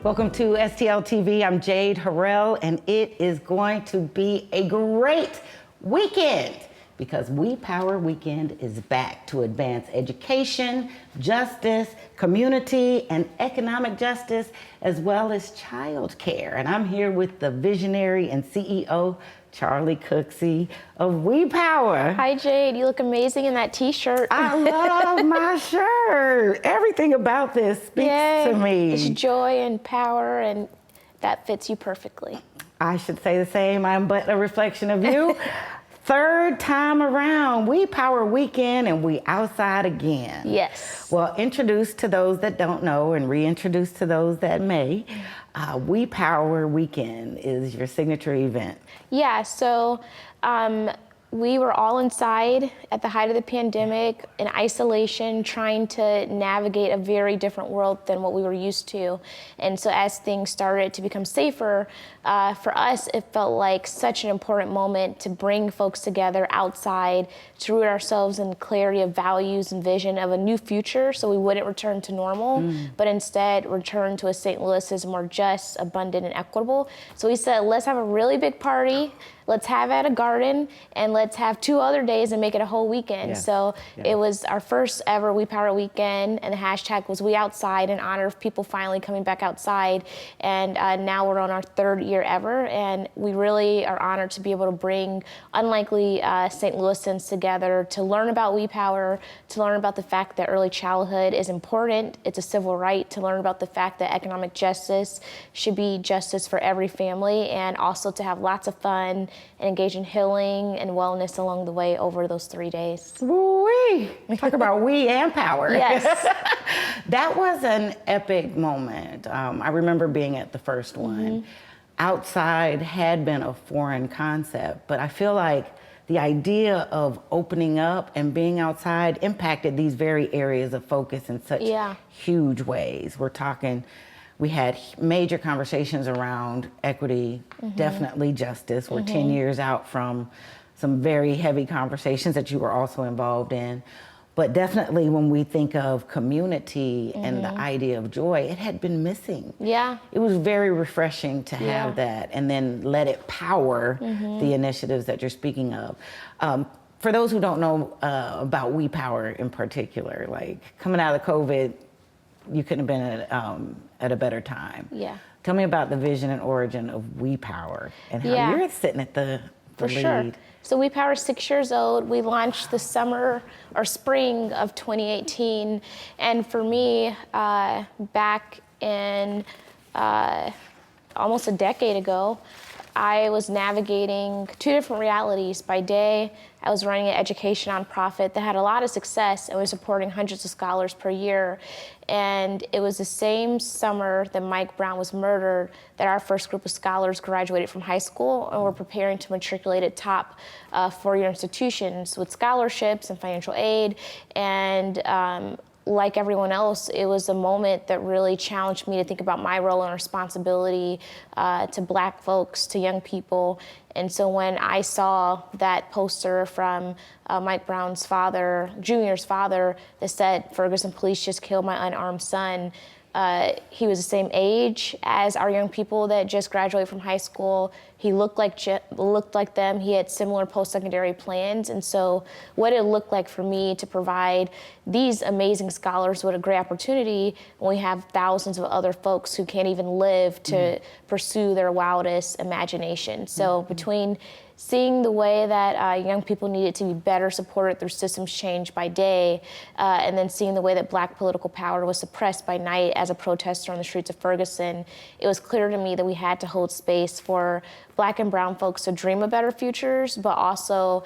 Welcome to STL TV. I'm Jade Harrell, and it is going to be a great weekend because WEPOWER Weekend is back to advance education, justice, community, and economic justice, as well as child care. And I'm here with the visionary and CEO, Charli Cooksey of WEPOWER. Hi, Jade. You look amazing in that t-shirt. I love my shirt. Everything about this speaks to me. It's joy and power, and that fits you perfectly. I should say the same. I'm but a reflection of you. Third time around, WEPOWER Weekend, and we outside again. Yes. Well, introduce to those that don't know and reintroduce to those that may. WEPOWER Weekend is your signature event. Yeah, so we were all inside at the height of the pandemic in isolation, trying to navigate a very different world than what we were used to. And so as things started to become safer, for us, it felt like such an important moment to bring folks together outside, to root ourselves in clarity of values and vision of a new future, so we wouldn't return to normal, but instead return to a St. Louis that is more just, abundant, and equitable. So we said, let's have a really big party. Let's have it at a garden, and let's have 2 other days and make it a whole weekend. Yeah. So it was our first ever WEPOWER Weekend, and the hashtag was We Outside in honor of people finally coming back outside. And now we're on our 3rd year ever, and we really are honored to be able to bring unlikely St. Louisans together to learn about WEPOWER, to learn about the fact that early childhood is important. It's a civil right, to learn about the fact that economic justice should be justice for every family, and also to have lots of fun and engage in healing and wellness along the way over those 3 days. Woo-wee. Talk about we and power. Yes. That was an epic moment. I remember being at the first one. Outside had been a foreign concept, but I feel like the idea of opening up and being outside impacted these very areas of focus in such huge ways. We had major conversations around equity, definitely justice. We're 10 years out from some very heavy conversations that you were also involved in. But definitely when we think of community and the idea of joy, it had been missing. Yeah. It was very refreshing to have that and then let it power the initiatives that you're speaking of. For those who don't know about WEPOWER in particular, like coming out of COVID, you couldn't have been at a better time. Yeah. Tell me about the vision and origin of WEPOWER and how you're sitting at the lead. Sure. So WEPOWER is 6 years old. We launched the summer or spring of 2018. And for me, back in almost a decade ago, I was navigating 2 different realities. By day, I was running an education nonprofit that had a lot of success and was supporting hundreds of scholars per year. And it was the same summer that Mike Brown was murdered that our first group of scholars graduated from high school and were preparing to matriculate at top 4-year institutions with scholarships and financial aid. And like everyone else, it was a moment that really challenged me to think about my role and responsibility to Black folks, to young people. And so when I saw that poster from Mike Brown's father, Junior's father, that said, "Ferguson police just killed my unarmed son," he was the same age as our young people that just graduated from high school. He looked like them. He had similar post-secondary plans. And so what it looked like for me to provide these amazing scholars with a great opportunity when we have thousands of other folks who can't even live to pursue their wildest imagination. So between seeing the way that young people needed to be better supported through systems change by day, and then seeing the way that Black political power was suppressed by night as a protester on the streets of Ferguson, it was clear to me that we had to hold space for Black and brown folks to dream of better futures, but also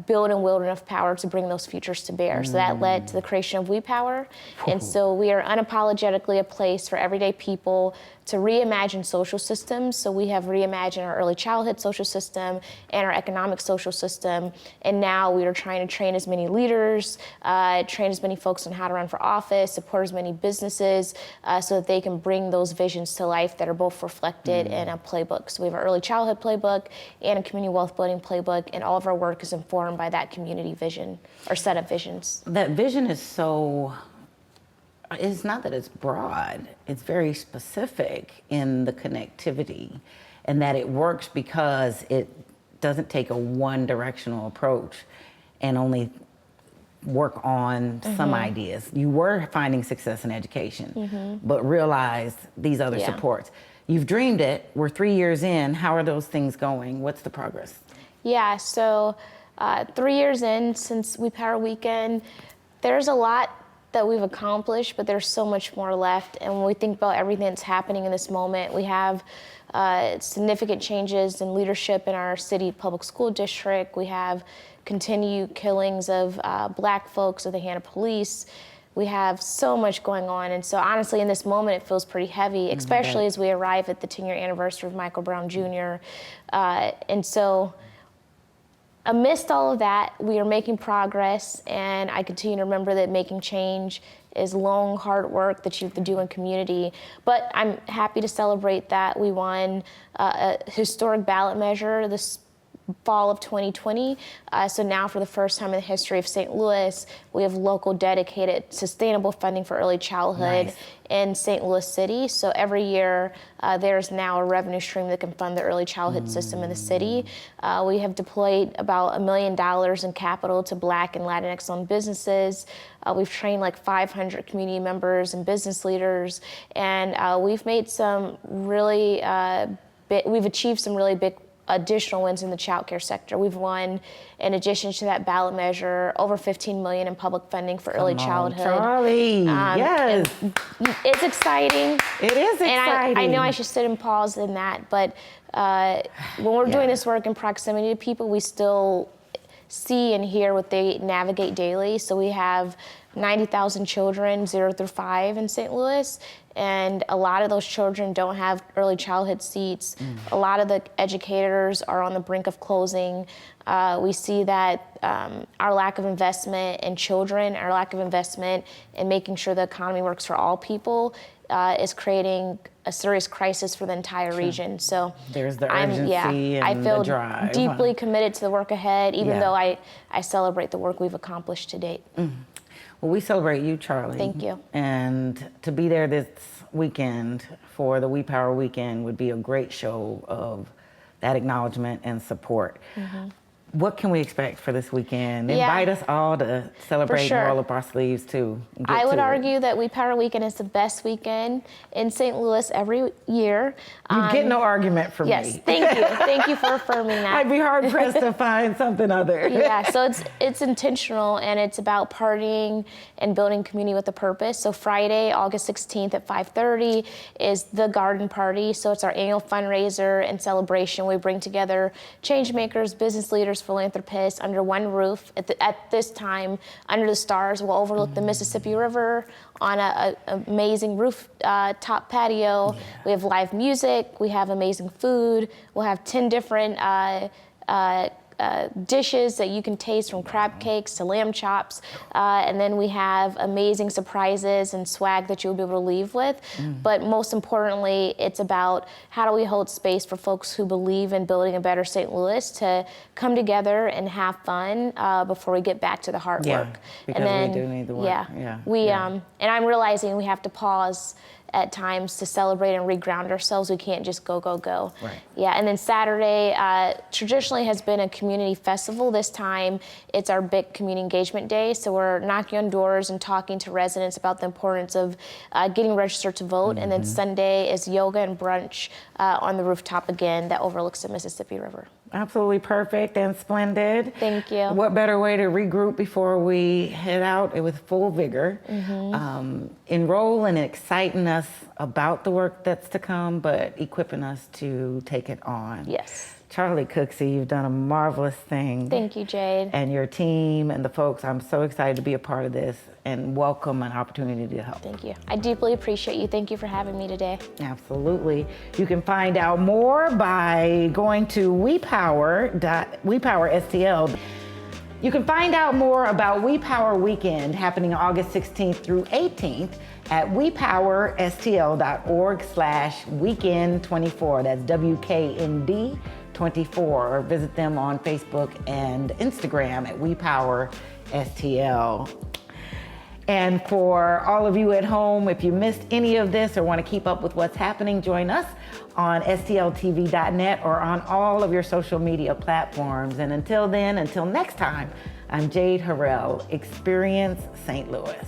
build and wield enough power to bring those futures to bear. So that led to the creation of WEPOWER. And so we are unapologetically a place for everyday people to reimagine social systems. So we have reimagined our early childhood social system and our economic social system. And now we are trying to train as many leaders, train as many folks on how to run for office, support as many businesses so that they can bring those visions to life that are both reflected in a playbook. So we have our early childhood playbook and a community wealth building playbook, and all of our work is informed by that community vision or set of visions. That vision is so it's not that it's broad, it's very specific in the connectivity, and that it works because it doesn't take a one-directional approach and only work on some ideas. You were finding success in education, but realized these other supports. You've dreamed it. We're 3 years in. How are those things going? What's the progress? Yeah, so 3 years in since WePower Weekend, there's a lot that we've accomplished, but there's so much more left. And when we think about everything that's happening in this moment, we have significant changes in leadership in our city public school district. We have continued killings of Black folks at the hand of police. We have so much going on. And so honestly, in this moment, it feels pretty heavy, especially as we arrive at the 10-year anniversary of Michael Brown Jr. And so amidst all of that, we are making progress, and I continue to remember that making change is long, hard work that you have to do in community. But I'm happy to celebrate that we won a historic ballot measure this fall of 2020. So now for the first time in the history of St. Louis, we have local dedicated sustainable funding for early childhood in St. Louis City. So every year there's now a revenue stream that can fund the early childhood system in the city. We have deployed about $1 million in capital to Black and Latinx owned businesses. We've trained like 500 community members and business leaders, and we've made some really we've achieved some really big additional wins in the child care sector. We've won, in addition to that ballot measure, over $15 million in public funding for early childhood. Charli, yes. It's exciting. It is exciting. And I know I should sit and pause in that, but when we're doing this work in proximity to people, we still see and hear what they navigate daily. So we have 90,000 children, 0 through 5 in St. Louis, and a lot of those children don't have early childhood seats. A lot of the educators are on the brink of closing. We see that our lack of investment in children, our lack of investment in making sure the economy works for all people is creating a serious crisis for the entire region. So there's the urgency and the drive. I feel deeply committed to the work ahead, even though I celebrate the work we've accomplished to date. Well, we celebrate you, Charli. Thank you. And to be there this weekend for the WePower Weekend would be a great show of that acknowledgement and support. What can we expect for this weekend? Invite us all to celebrate and roll up our sleeves too. I would argue that WePower Weekend is the best weekend in St. Louis every year. You get no argument from me. Yes, thank you. Thank you for affirming that. I'd be hard pressed to find something other. Yeah, so it's intentional, and it's about partying and building community with a purpose. So Friday, August 16th at 5:30 is the garden party. So it's our annual fundraiser and celebration. We bring together change makers, business leaders, philanthropists under one roof. At this time, under the stars, we'll overlook the Mississippi River on an amazing rooftop patio. We have live music. We have amazing food. We'll have 10 different dishes that you can taste, from crab cakes to lamb chops. And then we have amazing surprises and swag that you'll be able to leave with. But most importantly, it's about how do we hold space for folks who believe in building a better St. Louis to come together and have fun before we get back to the hard work. Because and then, we do need the work. And I'm realizing we have to pause at times to celebrate and reground ourselves. We can't just go, go, go. Yeah, and then Saturday traditionally has been a community festival. This time it's our big community engagement day. So we're knocking on doors and talking to residents about the importance of getting registered to vote. And then Sunday is yoga and brunch on the rooftop again that overlooks the Mississippi River. Absolutely perfect and splendid. Thank you. What better way to regroup before we head out with full vigor, enroll in exciting us about the work that's to come, but equipping us to take it on. Yes. Charli Cooksey, you've done a marvelous thing. Thank you, Jade. And your team and the folks, I'm so excited to be a part of this and welcome an opportunity to help. Thank you. I deeply appreciate you. Thank you for having me today. Absolutely. You can find out more by going to WePower STL. You can find out more about WePower Weekend happening August 16th through 18th at wepowerstl.org/weekend24. That's WKND 24, or visit them on Facebook and Instagram at WePower STL. And for all of you at home, if you missed any of this or want to keep up with what's happening, join us on stltv.net or on all of your social media platforms. And until then, until next time, I'm Jade Harrell. Experience St. Louis.